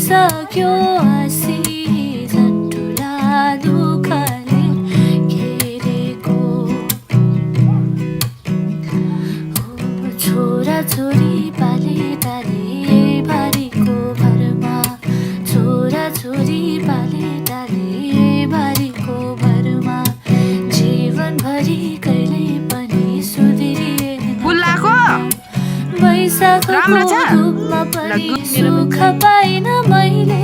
सक्यो हाँसी झन्टुला दुःखले घेरेको छोरा छोरी पाले डाले बारीको भरमा छोरा छोरी पाले डाले बारीको भरमा जीवनभरि कहिले पनि सुध्रिएन वैशाखको रूपमा पनि सुख पाइन मैले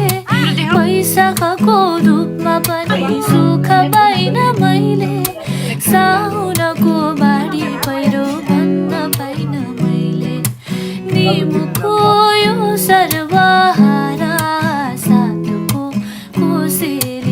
वैशाखको रूपमा पनि सुख पाइन मैले साउनको बाढी पहिरो भन्न पाइन मैले निमुखो यो सर्वहारा साथको कोसेली